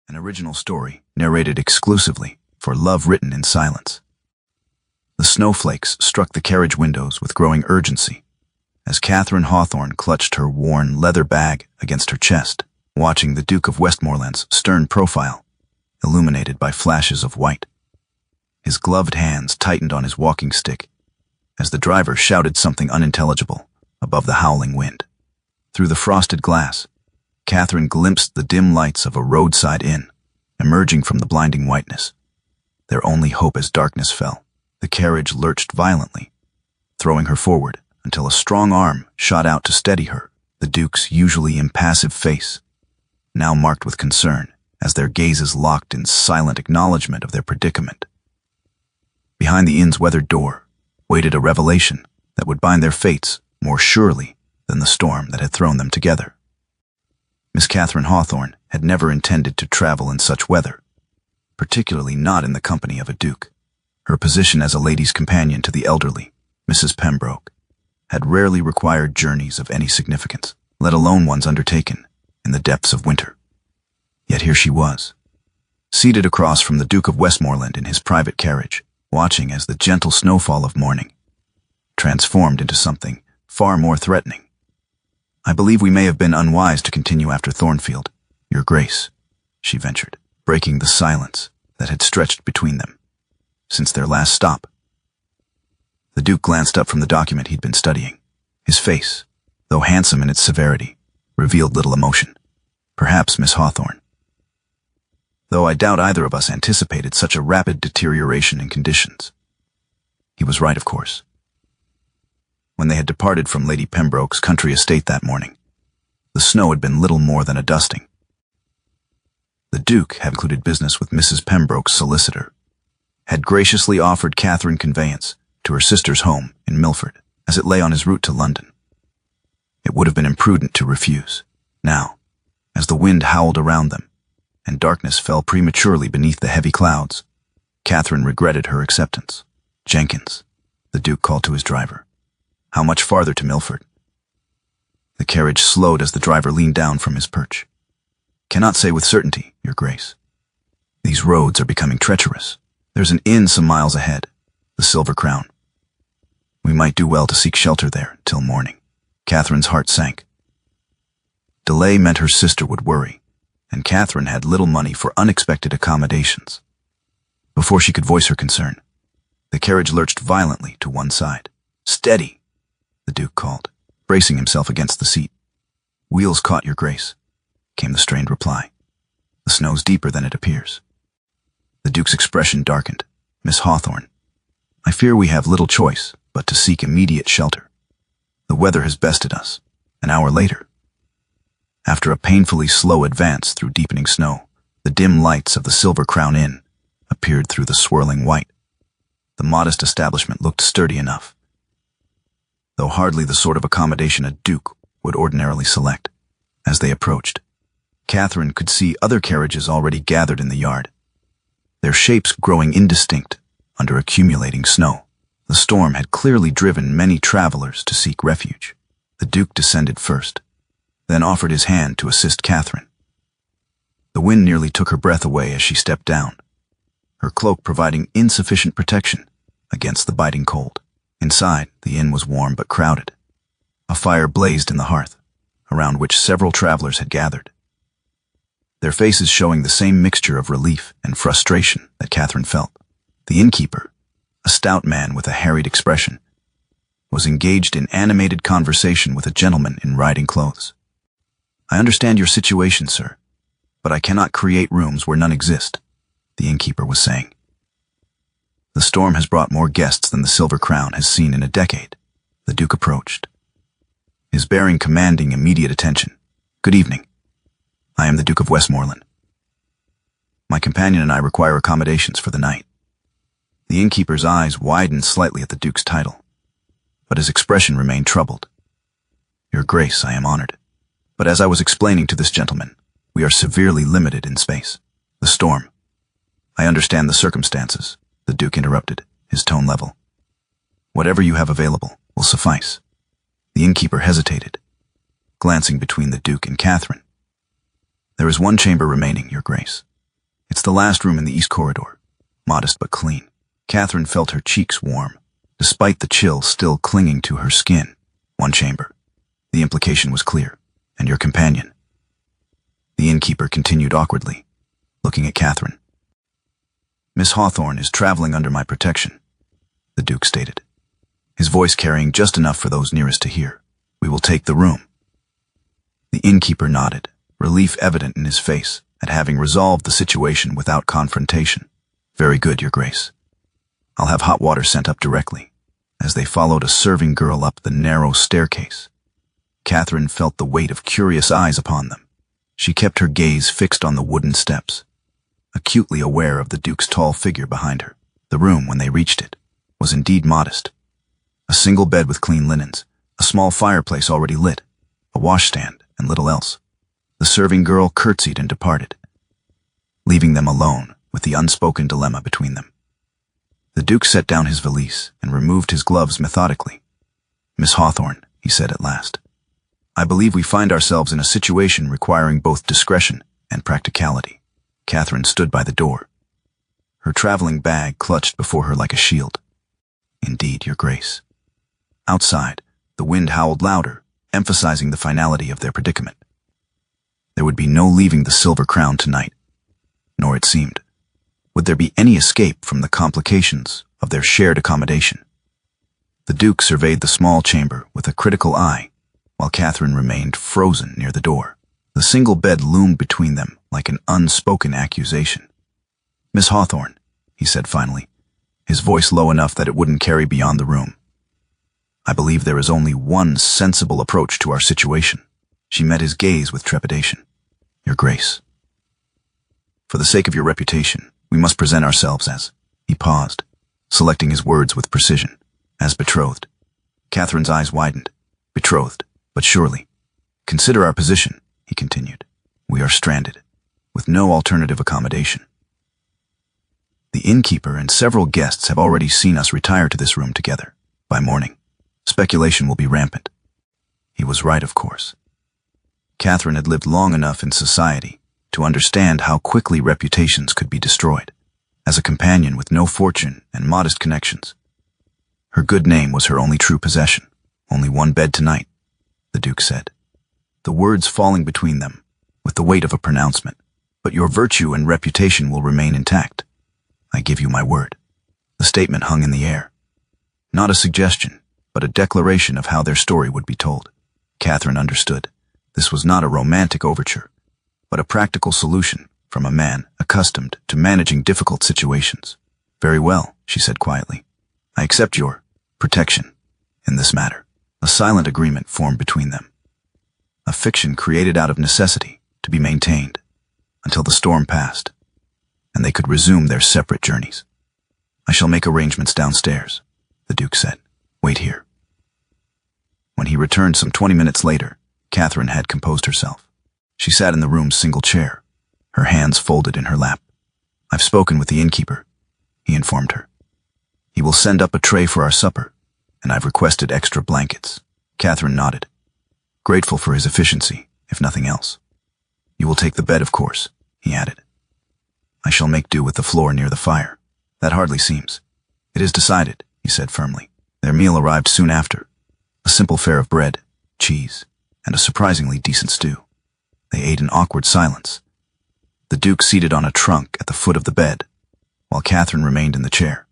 an original story narrated exclusively for Love Written in Silence. The snowflakes struck the carriage windows with growing urgency as Catherine Hawthorne clutched her worn leather bag against her chest, watching the Duke of Westmoreland's stern profile, illuminated by flashes of white. His gloved hands tightened on his walking stick as the driver shouted something unintelligible above the howling wind. Through the frosted glass, Catherine glimpsed the dim lights of a roadside inn, emerging from the blinding whiteness. Their only hope as darkness fell. The carriage lurched violently, throwing her forward until a strong arm shot out to steady her, the Duke's usually impassive face, now marked with concern as their gazes locked in silent acknowledgement of their predicament. Behind the inn's weathered door waited a revelation that would bind their fates more surely than the storm that had thrown them together. Miss Catherine Hawthorne had never intended to travel in such weather, particularly not in the company of a duke. Her position as a lady's companion to the elderly, Mrs. Pembroke, had rarely required journeys of any significance, let alone ones undertaken in the depths of winter. Yet here she was, seated across from the Duke of Westmoreland in his private carriage, watching as the gentle snowfall of morning transformed into something far more threatening. "I believe we may have been unwise to continue after Thornfield, Your Grace," she ventured, breaking the silence that had stretched between them since their last stop. The Duke glanced up from the document he'd been studying. His face, though handsome in its severity, revealed little emotion. "Perhaps, Miss Hawthorne. Though I doubt either of us anticipated such a rapid deterioration in conditions." He was right, of course. When they had departed from Lady Pembroke's country estate that morning, the snow had been little more than a dusting. The Duke had concluded business with Mrs. Pembroke's solicitor, had graciously offered Catherine conveyance to her sister's home in Milford as it lay on his route to London. It would have been imprudent to refuse. Now, as the wind howled around them and darkness fell prematurely beneath the heavy clouds, Catherine regretted her acceptance. "Jenkins," the Duke called to his driver. "How much farther to Milford?" The carriage slowed as the driver leaned down from his perch. "Cannot say with certainty, Your Grace. These roads are becoming treacherous. There's an inn some miles ahead, the Silver Crown. We might do well to seek shelter there till morning." Catherine's heart sank. Delay meant her sister would worry, and Catherine had little money for unexpected accommodations. Before she could voice her concern, the carriage lurched violently to one side. "Steady," the Duke called, bracing himself against the seat. "Wheels caught, Your Grace," came the strained reply. "The snow's deeper than it appears." The Duke's expression darkened. "Miss Hawthorne, I fear we have little choice but to seek immediate shelter. The weather has bested us." An hour later, after a painfully slow advance through deepening snow, the dim lights of the Silver Crown Inn appeared through the swirling white. The modest establishment looked sturdy enough, though hardly the sort of accommodation a duke would ordinarily select. As they approached, Catherine could see other carriages already gathered in the yard, their shapes growing indistinct under accumulating snow. The storm had clearly driven many travelers to seek refuge. The Duke descended first, then offered his hand to assist Catherine. The wind nearly took her breath away as she stepped down, her cloak providing insufficient protection against the biting cold. Inside, the inn was warm but crowded. A fire blazed in the hearth, around which several travelers had gathered, their faces showing the same mixture of relief and frustration that Catherine felt. The innkeeper, a stout man with a harried expression, was engaged in animated conversation with a gentleman in riding clothes. "I understand your situation, sir, but I cannot create rooms where none exist," the innkeeper was saying. "The storm has brought more guests than the Silver Crown has seen in a decade." The Duke approached, his bearing commanding immediate attention. "Good evening. I am the Duke of Westmoreland. My companion and I require accommodations for the night." The innkeeper's eyes widened slightly at the Duke's title, but his expression remained troubled. "Your Grace, I am honored, but as I was explaining to this gentleman, we are severely limited in space. The storm—" "I understand the circumstances," the Duke interrupted, his tone level. "Whatever you have available will suffice." The innkeeper hesitated, glancing between the Duke and Catherine. "There is one chamber remaining, Your Grace, It's the last room in the east corridor, modest but clean. Catherine felt her cheeks warm, despite the chill still clinging to her skin. One chamber. The implication was clear. And your companion. The innkeeper continued awkwardly, looking at Catherine. Miss Hawthorne is traveling under my protection, the Duke stated, his voice carrying just enough for those nearest to hear. We will take the room. The innkeeper nodded, relief evident in his face at having resolved the situation without confrontation. Very good, Your Grace. I'll have hot water sent up directly. As they followed a serving girl up the narrow staircase, Catherine felt the weight of curious eyes upon them. She kept her gaze fixed on the wooden steps, acutely aware of the Duke's tall figure behind her. The room, when they reached it, was indeed modest. A single bed with clean linens, a small fireplace already lit, a washstand, and little else. The serving girl curtsied and departed, leaving them alone with the unspoken dilemma between them. The Duke set down his valise and removed his gloves methodically. Miss Hawthorne, he said at last, I believe we find ourselves in a situation requiring both discretion and practicality. Catherine stood by the door, her traveling bag clutched before her like a shield. Indeed, Your Grace. Outside, the wind howled louder, emphasizing the finality of their predicament. There would be no leaving the Silver Crown tonight, nor it seemed would there be any escape from the complications of their shared accommodation. The Duke surveyed the small chamber with a critical eye, while Catherine remained frozen near the door. The single bed loomed between them like an unspoken accusation. Miss Hawthorne, he said finally, his voice low enough that it wouldn't carry beyond the room. I believe there is only one sensible approach to our situation. She met his gaze with trepidation. Your Grace. For the sake of your reputation, we must present ourselves as, he paused, selecting his words with precision, as betrothed. Catherine's eyes widened. Betrothed, but surely. Consider our position, he continued. We are stranded, with no alternative accommodation. The innkeeper and several guests have already seen us retire to this room together. By morning, speculation will be rampant. He was right, of course. Catherine had lived long enough in society to understand how quickly reputations could be destroyed. As a companion with no fortune and modest connections, her good name was her only true possession. Only one bed tonight, the Duke said, the words falling between them with the weight of a pronouncement. But your virtue and reputation will remain intact. I give you my word. The statement hung in the air. Not a suggestion, but a declaration of how their story would be told. Catherine understood. This was not a romantic overture, but a practical solution from a man accustomed to managing difficult situations. Very well, she said quietly. I accept your protection in this matter. A silent agreement formed between them. A fiction created out of necessity to be maintained until the storm passed, and they could resume their separate journeys. I shall make arrangements downstairs, the Duke said. Wait here. When he returned some 20 minutes later, Catherine had composed herself. She sat in the room's single chair, her hands folded in her lap. I've spoken with the innkeeper, he informed her. He will send up a tray for our supper, and I've requested extra blankets. Catherine nodded, grateful for his efficiency, if nothing else. You will take the bed, of course, he added. I shall make do with the floor near the fire. That hardly seems. It is decided, he said firmly. Their meal arrived soon after. A simple fare of bread, cheese, and a surprisingly decent stew. They ate in awkward silence, the Duke seated on a trunk at the foot of the bed, while Catherine remained in the chair.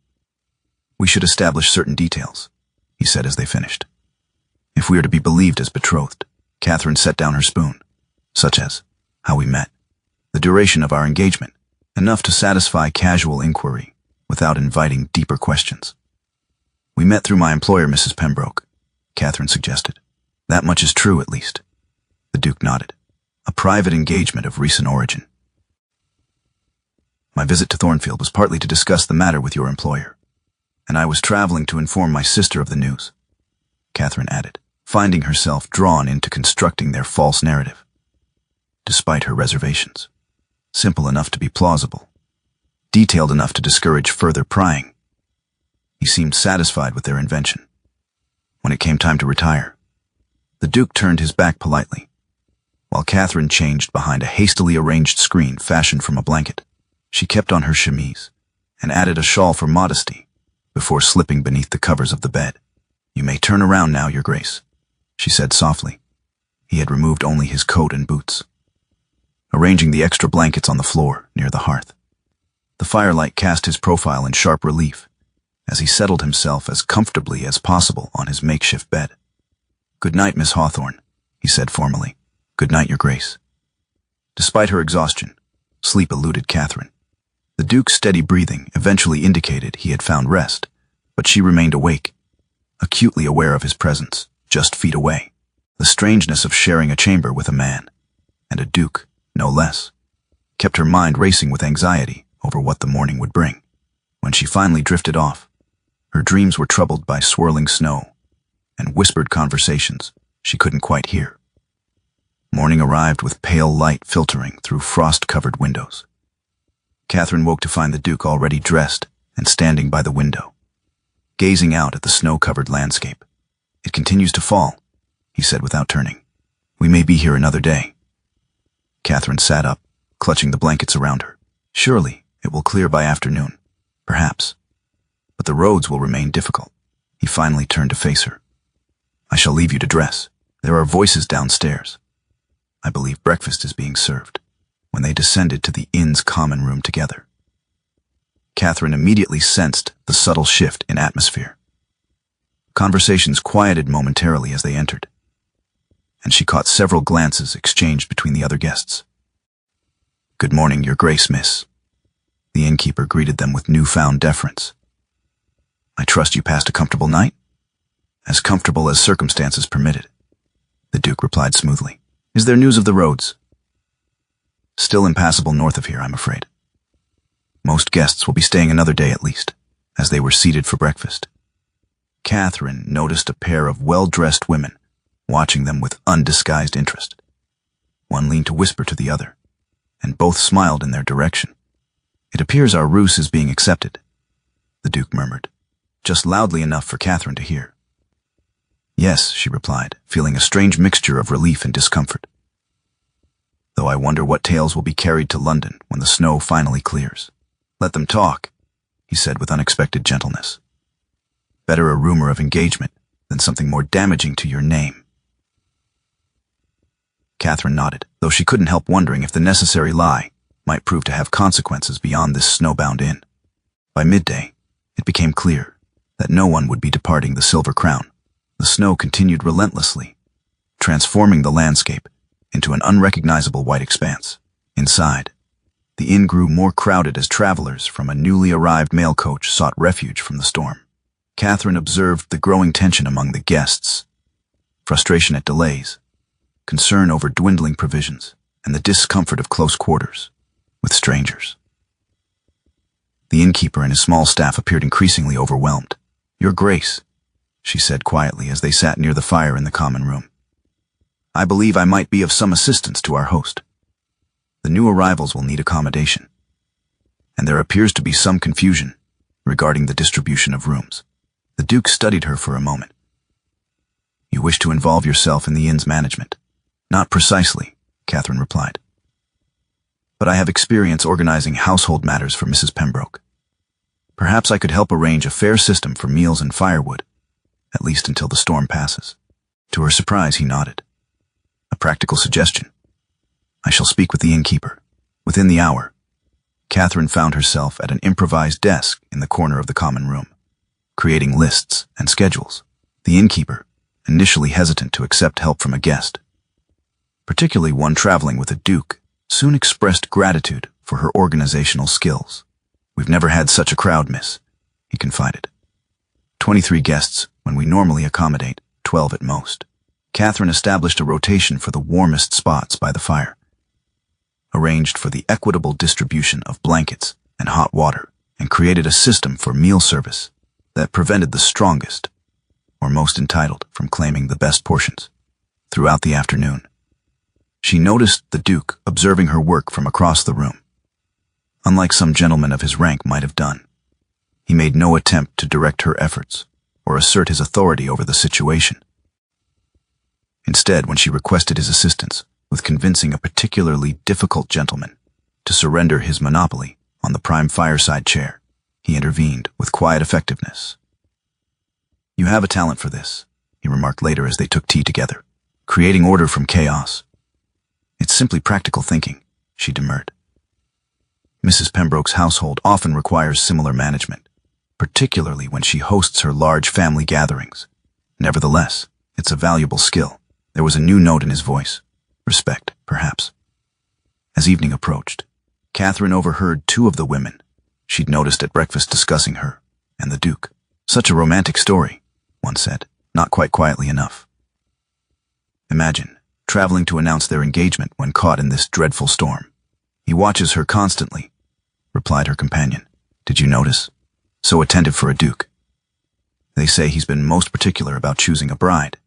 We should establish certain details, he said as they finished. If we are to be believed as betrothed, Catherine set down her spoon, such as how we met, the duration of our engagement, enough to satisfy casual inquiry without inviting deeper questions. We met through my employer, Mrs. Pembroke, Catherine suggested. That much is true, at least. The Duke nodded. A private engagement of recent origin. My visit to Thornfield was partly to discuss the matter with your employer, and I was traveling to inform my sister of the news, Catherine added, finding herself drawn into constructing their false narrative. Despite her reservations, simple enough to be plausible, detailed enough to discourage further prying, he seemed satisfied with their invention. When it came time to retire, the Duke turned his back politely, while Catherine changed behind a hastily arranged screen fashioned from a blanket. She kept on her chemise and added a shawl for modesty before slipping beneath the covers of the bed. "You may turn around now, Your Grace," she said softly. He had removed only his coat and boots, arranging the extra blankets on the floor near the hearth. The firelight cast his profile in sharp relief as he settled himself as comfortably as possible on his makeshift bed. "Good night, Miss Hawthorne," he said formally. "Good night, Your Grace." Despite her exhaustion, sleep eluded Catherine. The Duke's steady breathing eventually indicated he had found rest, but she remained awake, acutely aware of his presence, just feet away. The strangeness of sharing a chamber with a man, and a Duke, no less, kept her mind racing with anxiety over what the morning would bring. When she finally drifted off, her dreams were troubled by swirling snow and whispered conversations she couldn't quite hear. Morning arrived with pale light filtering through frost-covered windows. Catherine woke to find the Duke already dressed and standing by the window, gazing out at the snow-covered landscape. "It continues to fall," he said without turning. "We may be here another day." Catherine sat up, clutching the blankets around her. "Surely it will clear by afternoon, perhaps. But the roads will remain difficult." He finally turned to face her. "I shall leave you to dress. There are voices downstairs. I believe breakfast is being served." When they descended to the inn's common room together, Catherine immediately sensed the subtle shift in atmosphere. Conversations quieted momentarily as they entered, and she caught several glances exchanged between the other guests. "Good morning, Your Grace, miss." The innkeeper greeted them with newfound deference. "I trust you passed a comfortable night?" "As comfortable as circumstances permitted," the Duke replied smoothly. "Is there news of the roads?" "Still impassable north of here, I'm afraid. Most guests will be staying another day at least," as they were seated for breakfast. Catherine noticed a pair of well-dressed women watching them with undisguised interest. One leaned to whisper to the other, and both smiled in their direction. "It appears our ruse is being accepted," the Duke murmured, just loudly enough for Catherine to hear. "Yes," she replied, feeling a strange mixture of relief and discomfort. "Though I wonder what tales will be carried to London when the snow finally clears." "Let them talk," he said with unexpected gentleness. "Better a rumor of engagement than something more damaging to your name." Catherine nodded, though she couldn't help wondering if the necessary lie might prove to have consequences beyond this snowbound inn. By midday, it became clear that no one would be departing the Silver Crown. The snow continued relentlessly, transforming the landscape into an unrecognizable white expanse. Inside, the inn grew more crowded as travelers from a newly arrived mail coach sought refuge from the storm. Catherine observed the growing tension among the guests, frustration at delays, concern over dwindling provisions, and the discomfort of close quarters with strangers. The innkeeper and his small staff appeared increasingly overwhelmed. "Your Grace," she said quietly as they sat near the fire in the common room, "I believe I might be of some assistance to our host. The new arrivals will need accommodation, and there appears to be some confusion regarding the distribution of rooms." The Duke studied her for a moment. "You wish to involve yourself in the inn's management?" "Not precisely," Catherine replied. "But I have experience organizing household matters for Mrs. Pembroke. Perhaps I could help arrange a fair system for meals and firewood, at least until the storm passes." To her surprise, he nodded. "A practical suggestion. I shall speak with the innkeeper." Within the hour, Catherine found herself at an improvised desk in the corner of the common room, creating lists and schedules. The innkeeper, initially hesitant to accept help from a guest, particularly one traveling with a Duke, soon expressed gratitude for her organizational skills. "We've never had such a crowd, miss," he confided. 23 guests when we normally accommodate 12 at most." Catherine established a rotation for the warmest spots by the fire, arranged for the equitable distribution of blankets and hot water, and created a system for meal service that prevented the strongest or most entitled from claiming the best portions. Throughout the afternoon, she noticed the Duke observing her work from across the room. Unlike some gentleman of his rank might have done, he made no attempt to direct her efforts or assert his authority over the situation. Instead, when she requested his assistance with convincing a particularly difficult gentleman to surrender his monopoly on the prime fireside chair, he intervened with quiet effectiveness. "You have a talent for this," he remarked later as they took tea together, "creating order from chaos." "It's simply practical thinking," she demurred. Mrs. Pembroke's household often requires similar management, particularly when she hosts her large family gatherings. Nevertheless, it's a valuable skill. There was a new note in his voice. Respect, perhaps. As evening approached, Catherine overheard two of the women she'd noticed at breakfast discussing her and the Duke. "Such a romantic story," one said, not quite quietly enough. "Imagine traveling to announce their engagement when caught in this dreadful storm." "He watches her constantly," replied her companion. "Did you notice? So attentive for a duke. They say he's been most particular about choosing a bride."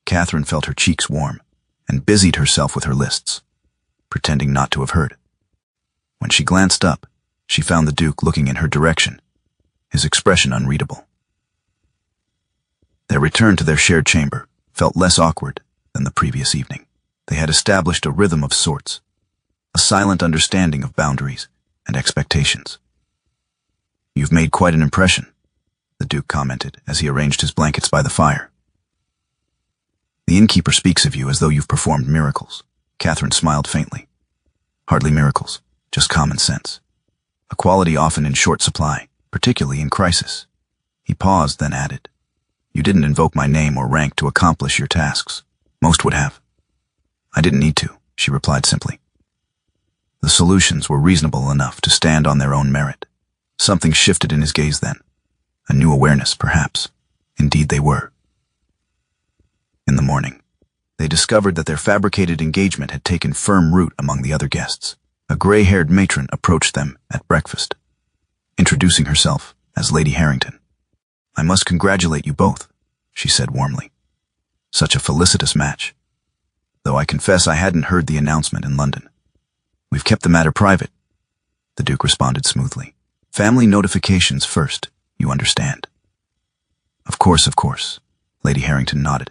Catherine felt her cheeks warm and busied herself with her lists, pretending not to have heard. When she glanced up, she found the Duke looking in her direction, his expression unreadable. Their return to their shared chamber felt less awkward than the previous evening. They had established a rhythm of sorts, a silent understanding of boundaries and expectations. "You've made quite an impression," the Duke commented as he arranged his blankets by the fire. "The innkeeper speaks of you as though you've performed miracles." Catherine smiled faintly. "Hardly miracles, just common sense. A quality often in short supply, particularly in crisis." He paused, then added, "You didn't invoke my name or rank to accomplish your tasks. Most would have." "I didn't need to," she replied simply. The solutions were reasonable enough to stand on their own merit. Something shifted in his gaze then. A new awareness, perhaps. Indeed they were. In the morning, they discovered that their fabricated engagement had taken firm root among the other guests. A gray-haired matron approached them at breakfast, introducing herself as Lady Harrington. "I must congratulate you both," she said warmly. "Such a felicitous match. Though I confess I hadn't heard the announcement in London." "We've kept the matter private," the Duke responded smoothly. "Family notifications first, you understand." Of course, Lady Harrington nodded,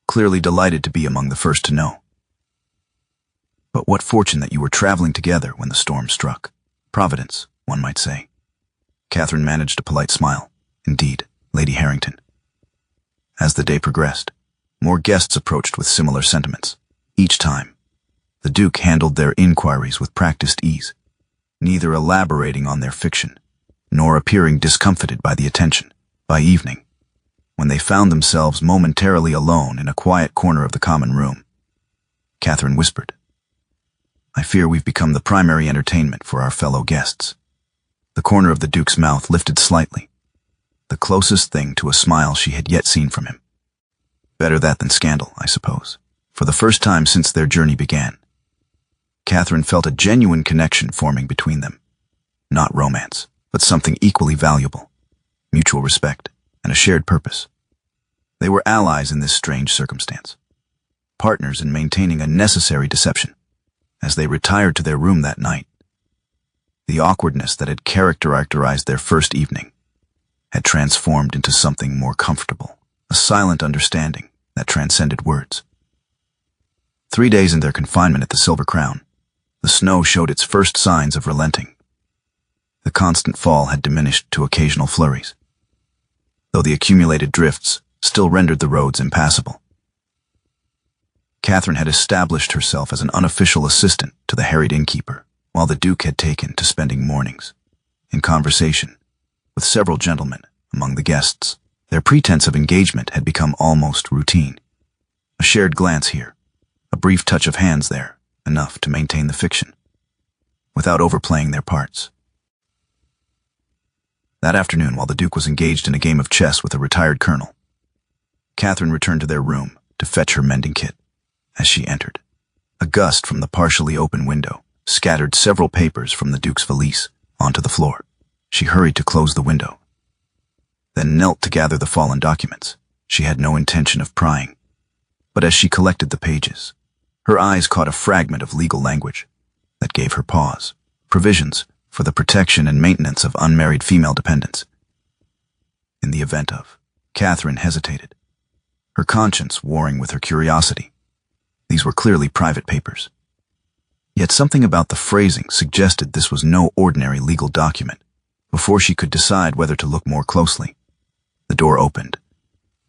clearly delighted to be among the first to know. "But what fortune that you were traveling together when the storm struck. Providence, one might say." Catherine managed a polite smile. "Indeed, Lady Harrington." As the day progressed, more guests approached with similar sentiments. Each time, the Duke handled their inquiries with practiced ease, neither elaborating on their fiction, nor appearing discomfited by the attention. By evening, when they found themselves momentarily alone in a quiet corner of the common room, Catherine whispered, "I fear we've become the primary entertainment for our fellow guests." The corner of the Duke's mouth lifted slightly, the closest thing to a smile she had yet seen from him. Better that than scandal, I suppose. For the first time since their journey began, Catherine felt a genuine connection forming between them. Not romance, but something equally valuable, mutual respect, and a shared purpose. They were allies in this strange circumstance, partners in maintaining a necessary deception. As they retired to their room that night, the awkwardness that had characterized their first evening had transformed into something more comfortable, a silent understanding that transcended words. 3 days in their confinement at the Silver Crown, the snow showed its first signs of relenting. The constant fall had diminished to occasional flurries, though the accumulated drifts still rendered the roads impassable. Catherine had established herself as an unofficial assistant to the harried innkeeper, while the Duke had taken to spending mornings in conversation with several gentlemen among the guests. Their pretense of engagement had become almost routine. A shared glance here, a brief touch of hands there, enough to maintain the fiction, without overplaying their parts. That afternoon, while the Duke was engaged in a game of chess with a retired colonel, Catherine returned to their room to fetch her mending kit. As she entered, a gust from the partially open window scattered several papers from the Duke's valise onto the floor. She hurried to close the window, then knelt to gather the fallen documents. She had no intention of prying, but as she collected the pages, her eyes caught a fragment of legal language that gave her pause. Provisions for the protection and maintenance of unmarried female dependents. In the event of, Catherine hesitated, her conscience warring with her curiosity. These were clearly private papers. Yet something about the phrasing suggested this was no ordinary legal document. Before she could decide whether to look more closely, the door opened,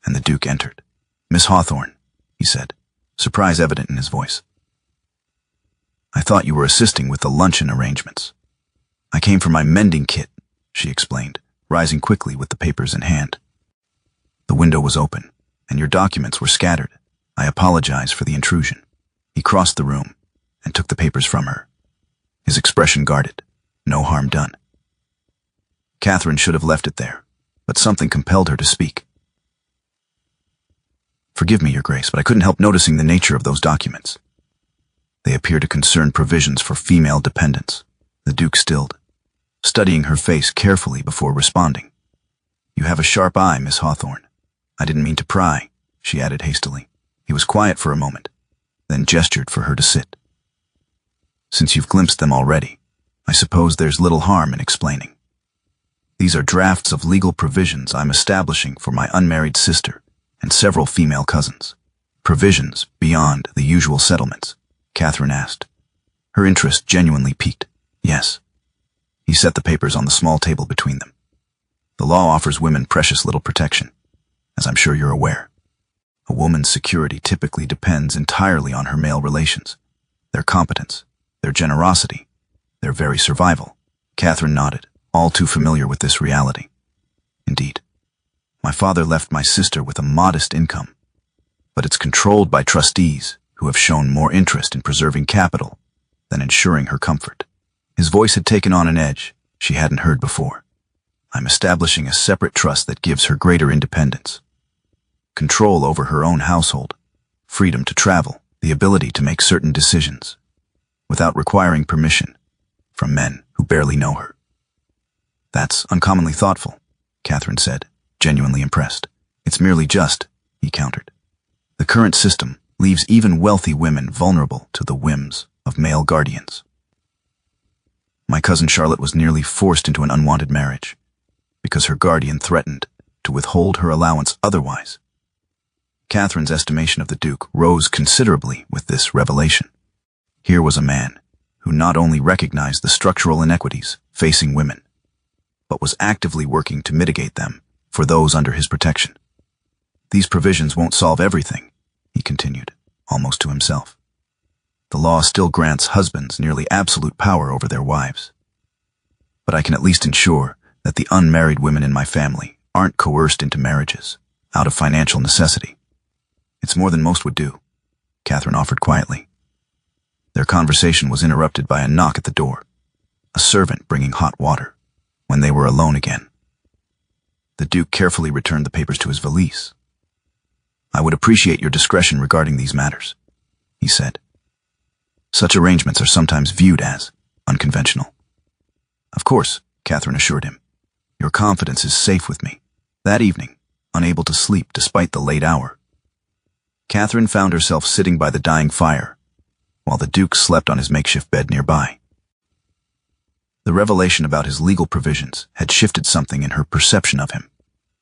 and the Duke entered. "Miss Hawthorne," he said, surprise evident in his voice. "I thought you were assisting with the luncheon arrangements." "I came for my mending kit," she explained, rising quickly with the papers in hand. "The window was open, and your documents were scattered. I apologize for the intrusion." He crossed the room and took the papers from her, his expression guarded, no harm done. Catherine should have left it there, but something compelled her to speak. "Forgive me, Your Grace, but I couldn't help noticing the nature of those documents. They appear to concern provisions for female dependents." The Duke stilled, studying her face carefully before responding. "You have a sharp eye, Miss Hawthorne. I didn't mean to pry," she added hastily. He was quiet for a moment, then gestured for her to sit. "Since you've glimpsed them already, I suppose there's little harm in explaining. These are drafts of legal provisions I'm establishing for my unmarried sister and several female cousins." "Provisions beyond the usual settlements?" Catherine asked, her interest genuinely piqued. "Yes." He set the papers on the small table between them. "The law offers women precious little protection, as I'm sure you're aware. A woman's security typically depends entirely on her male relations, their competence, their generosity, their very survival." Catherine nodded, all too familiar with this reality. "Indeed. My father left my sister with a modest income, but it's controlled by trustees who have shown more interest in preserving capital than ensuring her comfort." His voice had taken on an edge she hadn't heard before. "I'm establishing a separate trust that gives her greater independence, control over her own household, freedom to travel, the ability to make certain decisions, without requiring permission from men who barely know her." "That's uncommonly thoughtful," Catherine said, genuinely impressed. "It's merely just," he countered. "The current system leaves even wealthy women vulnerable to the whims of male guardians. My cousin Charlotte was nearly forced into an unwanted marriage because her guardian threatened to withhold her allowance otherwise." Catherine's estimation of the Duke rose considerably with this revelation. Here was a man who not only recognized the structural inequities facing women, but was actively working to mitigate them for those under his protection. "These provisions won't solve everything," he continued, almost to himself. "The law still grants husbands nearly absolute power over their wives. But I can at least ensure that the unmarried women in my family aren't coerced into marriages out of financial necessity. It's more than most would do," Catherine offered quietly. Their conversation was interrupted by a knock at the door, a servant bringing hot water. When they were alone again, the Duke carefully returned the papers to his valise. "I would appreciate your discretion regarding these matters," he said. "Such arrangements are sometimes viewed as unconventional." "Of course," Catherine assured him. "Your confidence is safe with me." That evening, unable to sleep despite the late hour, Catherine found herself sitting by the dying fire, while the Duke slept on his makeshift bed nearby. The revelation about his legal provisions had shifted something in her perception of him.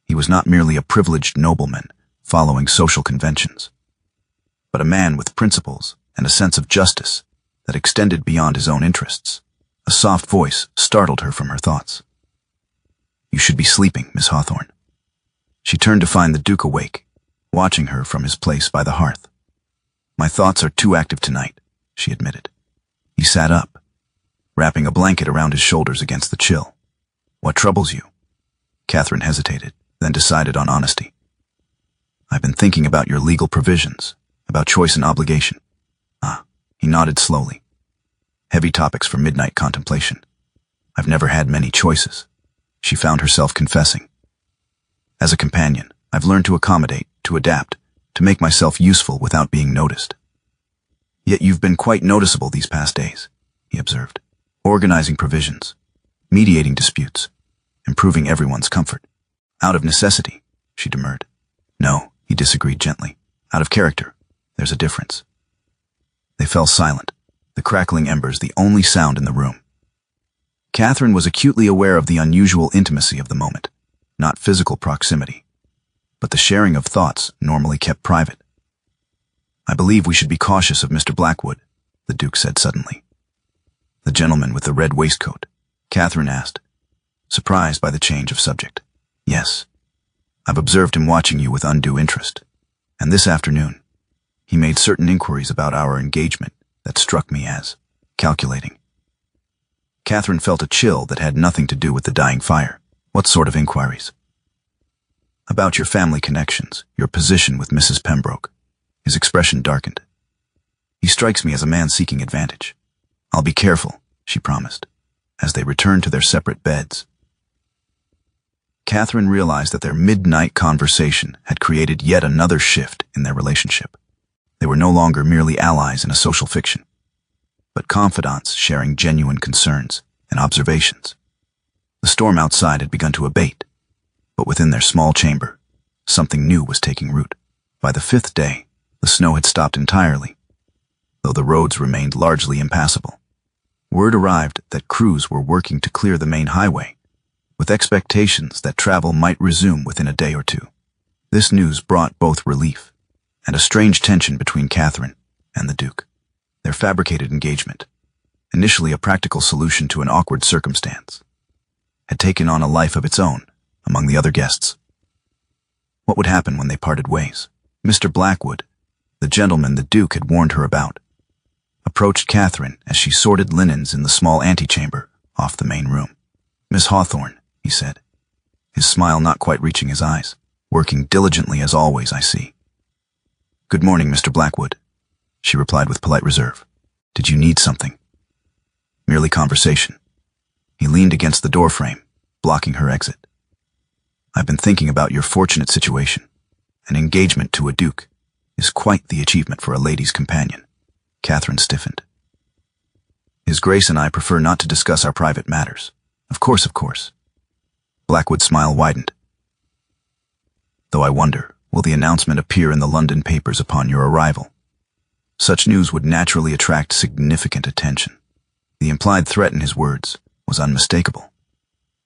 He was not merely a privileged nobleman following social conventions, but a man with principles and a sense of justice that extended beyond his own interests. A soft voice startled her from her thoughts. "You should be sleeping, Miss Hawthorne." She turned to find the Duke awake, watching her from his place by the hearth. "My thoughts are too active tonight," she admitted. He sat up, wrapping a blanket around his shoulders against the chill. "What troubles you?" Catherine hesitated, then decided on honesty. "I've been thinking about your legal provisions, about choice and obligation." "Ah," he nodded slowly. "Heavy topics for midnight contemplation. I've never had many choices," she found herself confessing. "As a companion, I've learned to accommodate, to adapt, to make myself useful without being noticed." "Yet you've been quite noticeable these past days," he observed. "Organizing provisions, mediating disputes, improving everyone's comfort." "Out of necessity," she demurred. "No," he disagreed gently. "Out of character. There's a difference." They fell silent, the crackling embers the only sound in the room. Catherine was acutely aware of the unusual intimacy of the moment, not physical proximity, but the sharing of thoughts normally kept private. "I believe we should be cautious of Mr. Blackwood," the Duke said suddenly. The gentleman with the red waistcoat, Catherine asked, surprised by the change of subject. Yes. I've observed him watching you with undue interest. And this afternoon, he made certain inquiries about our engagement that struck me as calculating. Catherine felt a chill that had nothing to do with the dying fire. What sort of inquiries? About your family connections, your position with Mrs. Pembroke. His expression darkened. He strikes me as a man seeking advantage. I'll be careful, she promised, as they returned to their separate beds. Catherine realized that their midnight conversation had created yet another shift in their relationship. They were no longer merely allies in a social fiction, but confidants sharing genuine concerns and observations. The storm outside had begun to abate, but within their small chamber, something new was taking root. By the 5th day, the snow had stopped entirely, though the roads remained largely impassable. Word arrived that crews were working to clear the main highway, with expectations that travel might resume within a day or two. This news brought both relief and a strange tension between Catherine and the Duke. Their fabricated engagement, initially a practical solution to an awkward circumstance, had taken on a life of its own among the other guests. What would happen when they parted ways? Mr. Blackwood, the gentleman the Duke had warned her about, approached Catherine as she sorted linens in the small antechamber off the main room. Miss Hawthorne, he said, his smile not quite reaching his eyes. Working diligently as always, I see. Good morning, Mr. Blackwood, she replied with polite reserve. Did you need something? Merely conversation. He leaned against the doorframe, blocking her exit. I've been thinking about your fortunate situation. An engagement to a duke is quite the achievement for a lady's companion. Catherine stiffened. His Grace and I prefer not to discuss our private matters. Of course, of course. Blackwood's smile widened. Though I wonder, will the announcement appear in the London papers upon your arrival? Such news would naturally attract significant attention. The implied threat in his words was unmistakable.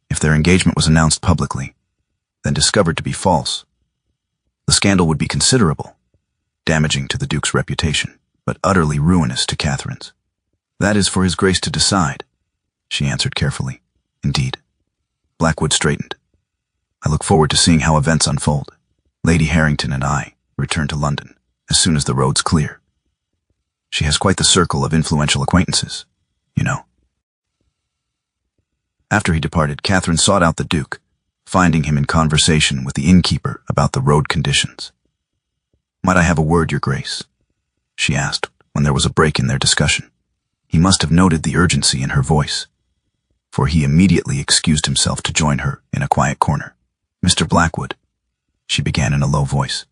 If their engagement was announced publicly, then discovered to be false, the scandal would be considerable, damaging to the Duke's reputation, but utterly ruinous to Catherine's. That is for His Grace to decide, she answered carefully. Indeed. Blackwood straightened. I look forward to seeing how events unfold. Lady Harrington and I return to London as soon as the road's clear. She has quite the circle of influential acquaintances, you know. After he departed, Catherine sought out the Duke, finding him in conversation with the innkeeper about the road conditions. Might I have a word, Your Grace? She asked when there was a break in their discussion. He must have noted the urgency in her voice, for he immediately excused himself to join her in a quiet corner. Mr. Blackwood, she began in a low voice,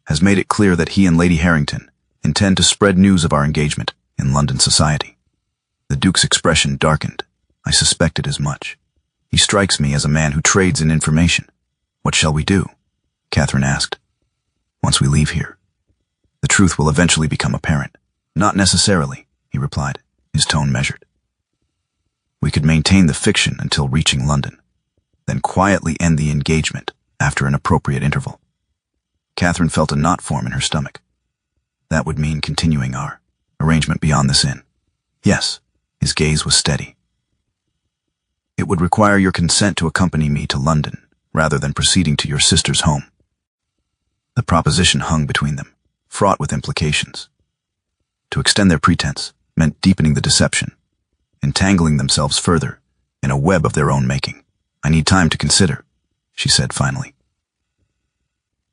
has made it clear that he and Lady Harrington intend to spread news of our engagement in London society. The Duke's expression darkened. I suspected as much. He strikes me as a man who trades in information. What shall we do? Catherine asked. Once we leave here, the truth will eventually become apparent. Not necessarily, he replied, his tone measured. We could maintain the fiction until reaching London, then quietly end the engagement after an appropriate interval. Catherine felt a knot form in her stomach. That would mean continuing our arrangement beyond this inn. Yes, his gaze was steady. It would require your consent to accompany me to London, rather than proceeding to your sister's home. The proposition hung between them, fraught with implications. To extend their pretense meant deepening the deception, entangling themselves further in a web of their own making. I need time to consider, she said finally.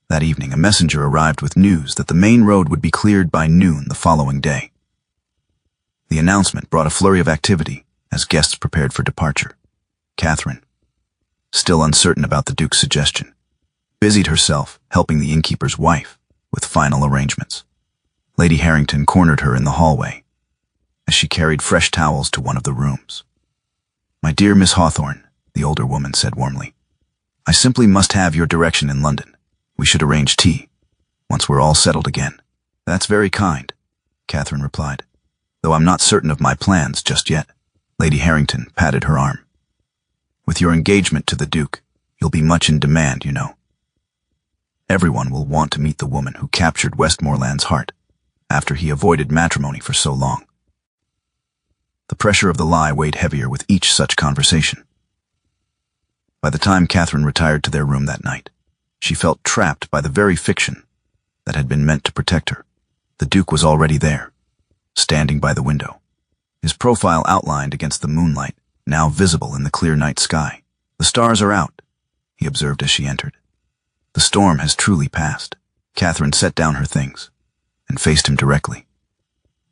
That evening, a messenger arrived with news that the main road would be cleared by noon the following day. The announcement brought a flurry of activity as guests prepared for departure. Catherine, still uncertain about the Duke's suggestion, busied herself helping the innkeeper's wife with final arrangements. Lady Harrington cornered her in the hallway as she carried fresh towels to one of the rooms. My dear Miss Hawthorne, the older woman said warmly, I simply must have your direction in London. We should arrange tea, once we're all settled again. That's very kind, Catherine replied, though I'm not certain of my plans just yet. Lady Harrington patted her arm. With your engagement to the Duke, you'll be much in demand, you know. Everyone will want to meet the woman who captured Westmoreland's heart after he avoided matrimony for so long. The pressure of the lie weighed heavier with each such conversation. By the time Catherine retired to their room that night, she felt trapped by the very fiction that had been meant to protect her. The Duke was already there, standing by the window, his profile outlined against the moonlight, now visible in the clear night sky. "The stars are out," he observed as she entered. "The storm has truly passed." Catherine set down her things and faced him directly.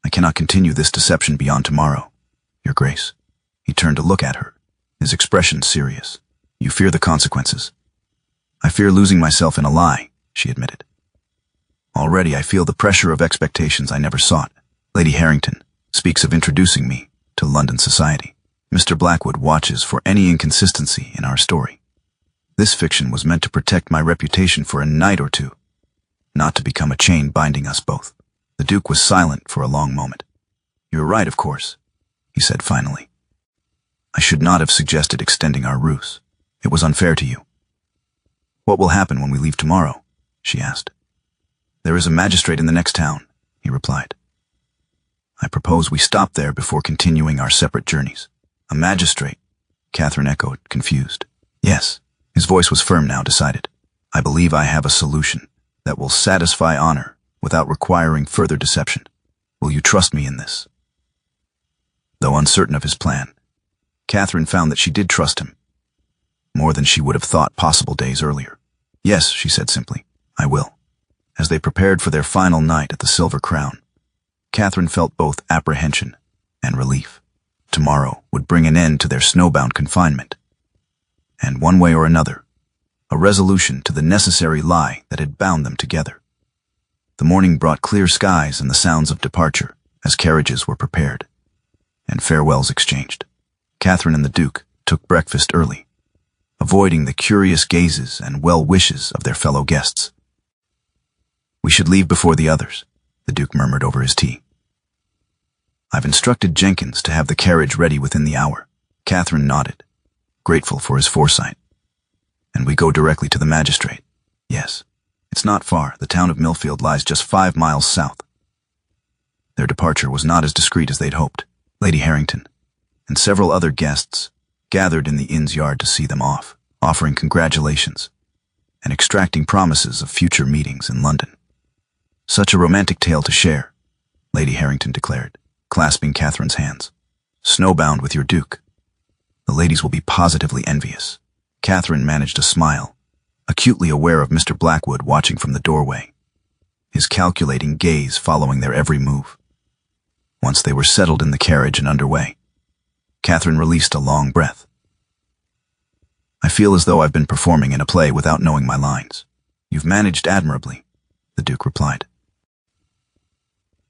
"I cannot continue this deception beyond tomorrow, Your Grace." He turned to look at her, his expression serious. "You fear the consequences." "I fear losing myself in a lie," she admitted. "Already I feel the pressure of expectations I never sought. Lady Harrington speaks of introducing me to London society. Mr. Blackwood watches for any inconsistency in our story. This fiction was meant to protect my reputation for a night or two, not to become a chain binding us both." The Duke was silent for a long moment. "You're right, of course," he said finally. "I should not have suggested extending our ruse. It was unfair to you." "What will happen when we leave tomorrow?" she asked. "There is a magistrate in the next town," he replied. "I propose we stop there before continuing our separate journeys." "A magistrate?" Catherine echoed, confused. "Yes." His voice was firm now, decided. "I believe I have a solution that will satisfy honor without requiring further deception. Will you trust me in this?" Though uncertain of his plan, Catherine found that she did trust him, more than she would have thought possible days earlier. "Yes," she said simply, "I will." As they prepared for their final night at the Silver Crown, Catherine felt both apprehension and relief. Tomorrow would bring an end to their snowbound confinement, and one way or another, a resolution to the necessary lie that had bound them together. The morning brought clear skies and the sounds of departure as carriages were prepared and farewells exchanged. Catherine and the Duke took breakfast early, avoiding the curious gazes and well wishes of their fellow guests. "We should leave before the others," the Duke murmured over his tea. "I've instructed Jenkins to have the carriage ready within the hour." Catherine nodded, grateful for his foresight. "And we go directly to the magistrate?" "Yes. It's not far. The town of Millfield lies just 5 miles south." Their departure was not as discreet as they'd hoped. Lady Harrington and several other guests gathered in the inn's yard to see them off, offering congratulations and extracting promises of future meetings in London. "Such a romantic tale to share," Lady Harrington declared, clasping Catherine's hands. "Snowbound with your Duke. The ladies will be positively envious." Catherine managed a smile, acutely aware of Mr. Blackwood watching from the doorway, his calculating gaze following their every move. Once they were settled in the carriage and underway, Catherine released a long breath. "I feel as though I've been performing in a play without knowing my lines." "You've managed admirably," the Duke replied.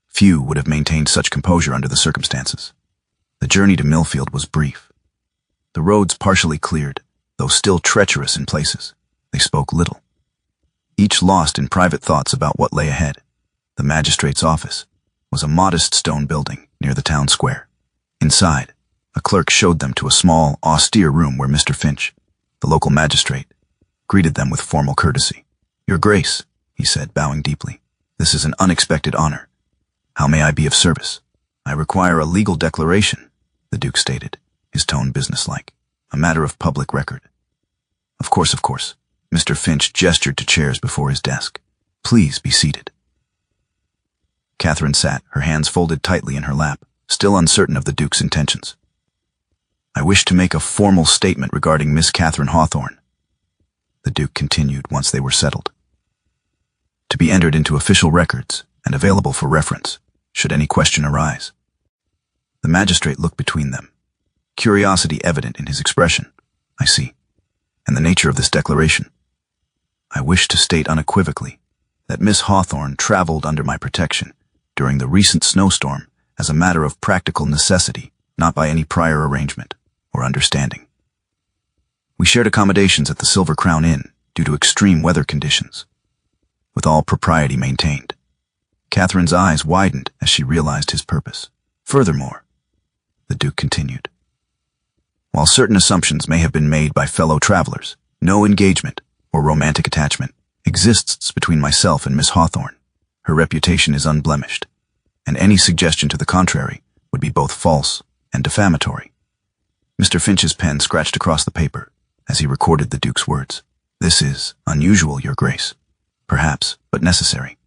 Few would have maintained such composure under the circumstances. The journey to Millfield was brief. The roads partially cleared, though still treacherous in places. They spoke little, each lost in private thoughts about what lay ahead. The magistrate's office was a modest stone building near the town square. Inside, a clerk showed them to a small, austere room where Mr. Finch, the local magistrate, greeted them with formal courtesy. "Your Grace," he said, bowing deeply, "this is an unexpected honor. How may I be of service?" "I require a legal declaration," the Duke stated, his tone businesslike. "A matter of public record." Of course. Mr. Finch gestured to chairs before his desk. "Please be seated." Catherine sat, her hands folded tightly in her lap, still uncertain of the Duke's intentions. "I wish to make a formal statement regarding Miss Catherine Hawthorne," the Duke continued once they were settled, "to be entered into official records and available for reference, should any question arise." The magistrate looked between them, curiosity evident in his expression. "I see. And the nature of this declaration?" "I wish to state unequivocally that Miss Hawthorne traveled under my protection during the recent snowstorm as a matter of practical necessity, not by any prior arrangement or understanding. We shared accommodations at the Silver Crown Inn due to extreme weather conditions, with all propriety maintained." Catherine's eyes widened as she realized his purpose. "Furthermore," the Duke continued, "while certain assumptions may have been made by fellow travelers, no engagement or romantic attachment exists between myself and Miss Hawthorne. Her reputation is unblemished, and any suggestion to the contrary would be both false and defamatory. Mr. Finch's pen scratched across the paper as he recorded the Duke's words. This is unusual, Your Grace. Perhaps, but necessary.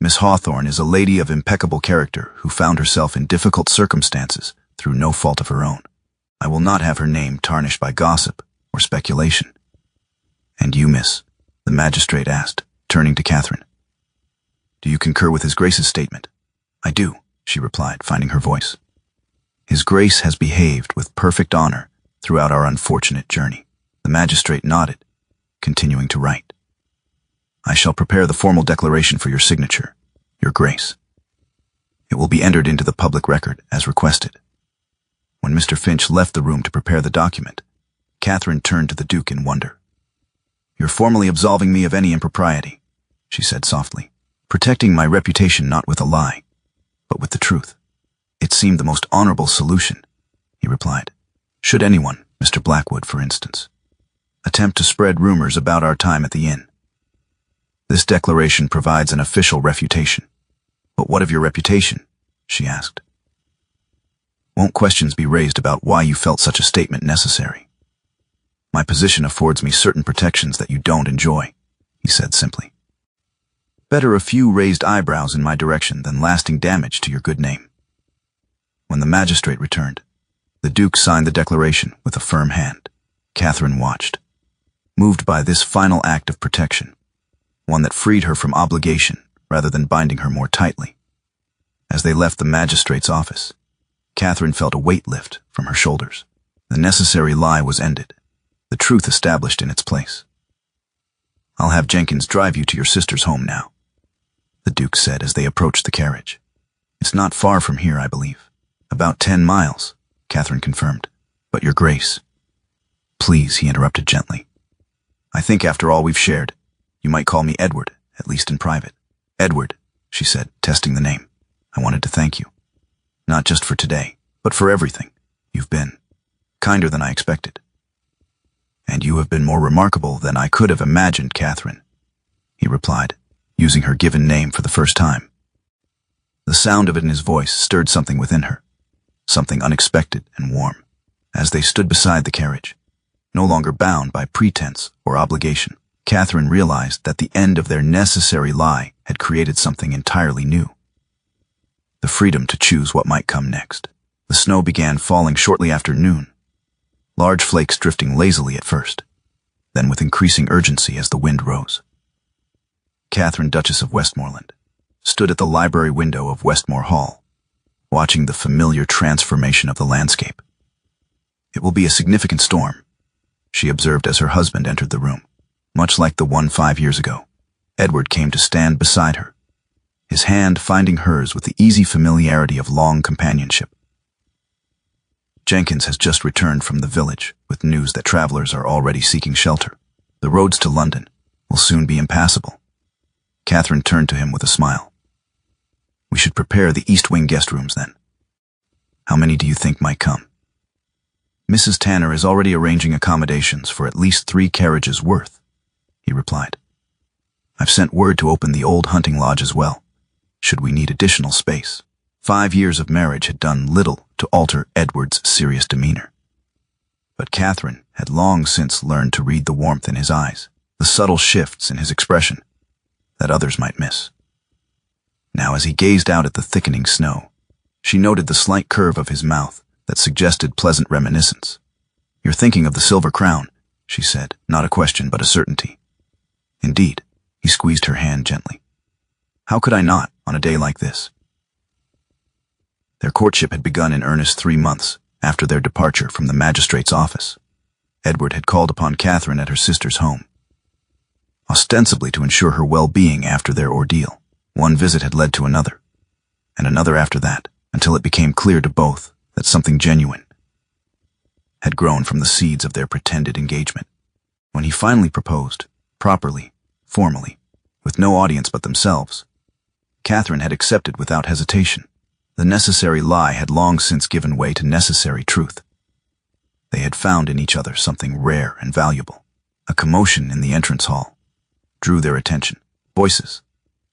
Miss Hawthorne is a lady of impeccable character who found herself in difficult circumstances through no fault of her own. I will not have her name tarnished by gossip or speculation. And you, miss? The magistrate asked, turning to Catherine. Do you concur with His Grace's statement? I do, she replied, finding her voice. His Grace has behaved with perfect honor throughout our unfortunate journey. The magistrate nodded, continuing to write. I shall prepare the formal declaration for your signature, Your Grace. It will be entered into the public record as requested. When Mr. Finch left the room to prepare the document, Catherine turned to the Duke in wonder. You're formally absolving me of any impropriety, she said softly, protecting my reputation not with a lie, but with the truth. It seemed the most honorable solution, he replied. Should anyone, Mr. Blackwood, for instance, attempt to spread rumors about our time at the inn, this declaration provides an official refutation. But what of your reputation? She asked. Won't questions be raised about why you felt such a statement necessary? My position affords me certain protections that you don't enjoy, he said simply. Better a few raised eyebrows in my direction than lasting damage to your good name. When the magistrate returned, the Duke signed the declaration with a firm hand. Catherine watched, moved by this final act of protection, one that freed her from obligation rather than binding her more tightly. As they left the magistrate's office, Catherine felt a weight lift from her shoulders. The necessary lie was ended, the truth established in its place. I'll have Jenkins drive you to your sister's home now, the Duke said as they approached the carriage. It's not far from here, I believe. About 10 miles, Catherine confirmed. But Your Grace. Please, he interrupted gently. I think after all we've shared, you might call me Edward, at least in private. Edward, she said, testing the name. I wanted to thank you. Not just for today, but for everything. You've been kinder than I expected. And you have been more remarkable than I could have imagined, Catherine, he replied, using her given name for the first time. The sound of it in his voice stirred something within her, something unexpected and warm, as they stood beside the carriage, no longer bound by pretense or obligation. Catherine realized that the end of their necessary lie had created something entirely new. The freedom to choose what might come next. The snow began falling shortly after noon, large flakes drifting lazily at first, then with increasing urgency as the wind rose. Catherine, Duchess of Westmoreland, stood at the library window of Westmore Hall, watching the familiar transformation of the landscape. It will be a significant storm, she observed as her husband entered the room. Much like the one 5 years ago, Edward came to stand beside her, his hand finding hers with the easy familiarity of long companionship. Jenkins has just returned from the village with news that travelers are already seeking shelter. The roads to London will soon be impassable. Catherine turned to him with a smile. We should prepare the East Wing guest rooms then. How many do you think might come? Mrs. Tanner is already arranging accommodations for at least 3 carriages worth, he replied. I've sent word to open the old hunting lodge as well, should we need additional space. 5 years of marriage had done little to alter Edward's serious demeanor. But Catherine had long since learned to read the warmth in his eyes, the subtle shifts in his expression that others might miss. Now, as he gazed out at the thickening snow, she noted the slight curve of his mouth that suggested pleasant reminiscence. You're thinking of the silver crown, she said, not a question but a certainty. Indeed, he squeezed her hand gently. How could I not, on a day like this? Their courtship had begun in earnest 3 months after their departure from the magistrate's office. Edward had called upon Catherine at her sister's home, ostensibly to ensure her well-being after their ordeal. One visit had led to another, and another after that, until it became clear to both that something genuine had grown from the seeds of their pretended engagement. When he finally proposed, properly, formally, with no audience but themselves, Catherine had accepted without hesitation. The necessary lie had long since given way to necessary truth. They had found in each other something rare and valuable. A commotion in the entrance hall drew their attention. Voices,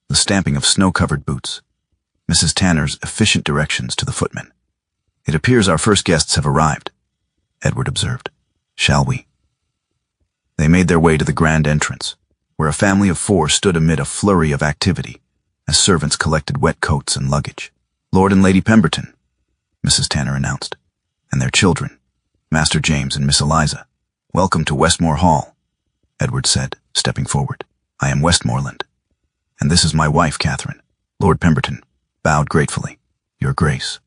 the stamping of snow-covered boots, Mrs. Tanner's efficient directions to the footmen. It appears our first guests have arrived, Edward observed. Shall we? They made their way to the grand entrance, where a family of 4 stood amid a flurry of activity as servants collected wet coats and luggage. Lord and Lady Pemberton, Mrs. Tanner announced, and their children, Master James and Miss Eliza. Welcome to Westmore Hall, Edward said, stepping forward. I am Westmoreland, and this is my wife, Catherine. Lord Pemberton bowed gratefully. Your Grace,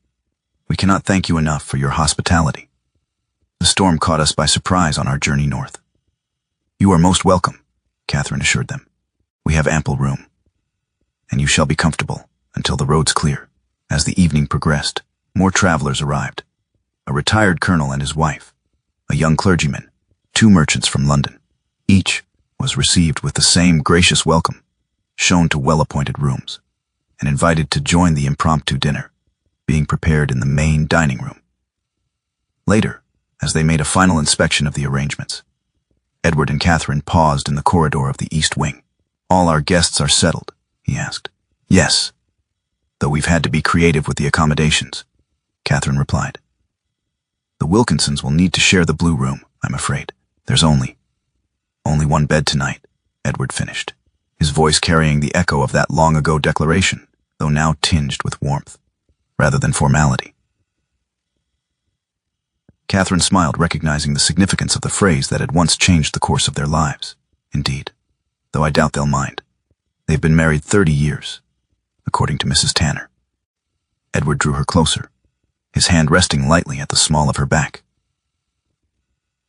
we cannot thank you enough for your hospitality. The storm caught us by surprise on our journey north. You are most welcome, Catherine assured them. We have ample room, and you shall be comfortable until the roads clear. As the evening progressed, more travelers arrived. A retired colonel and his wife, a young clergyman, 2 merchants from London. Each was received with the same gracious welcome, shown to well-appointed rooms, and invited to join the impromptu dinner, being prepared in the main dining room. Later, as they made a final inspection of the arrangements, Edward and Catherine paused in the corridor of the East Wing. All our guests are settled, he asked. Yes, though we've had to be creative with the accommodations, Catherine replied. The Wilkinsons will need to share the blue room, I'm afraid. There's only one bed tonight, Edward finished, his voice carrying the echo of that long-ago declaration, though now tinged with warmth, rather than formality. Catherine smiled, recognizing the significance of the phrase that had once changed the course of their lives. Indeed, though I doubt they'll mind. They've been married 30 years, according to Mrs. Tanner. Edward drew her closer, his hand resting lightly at the small of her back.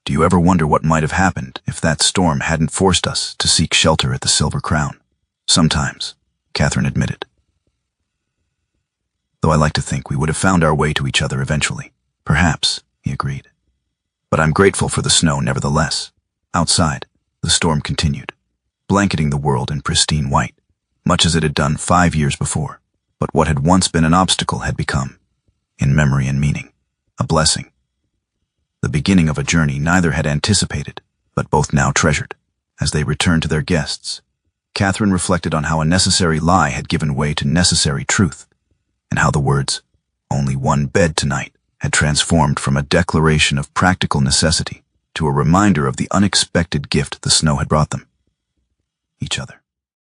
Do you ever wonder what might have happened if that storm hadn't forced us to seek shelter at the Silver Crown? Sometimes, Catherine admitted. Though I like to think we would have found our way to each other eventually. Perhaps, he agreed. But I'm grateful for the snow nevertheless. Outside, the storm continued, blanketing the world in pristine white, much as it had done 5 years before. But what had once been an obstacle had become, in memory and meaning, a blessing. The beginning of a journey neither had anticipated, but both now treasured. As they returned to their guests, Catherine reflected on how a necessary lie had given way to necessary truth, and how the words, "Only one bed tonight," had transformed from a declaration of practical necessity to a reminder of the unexpected gift the snow had brought them, each other.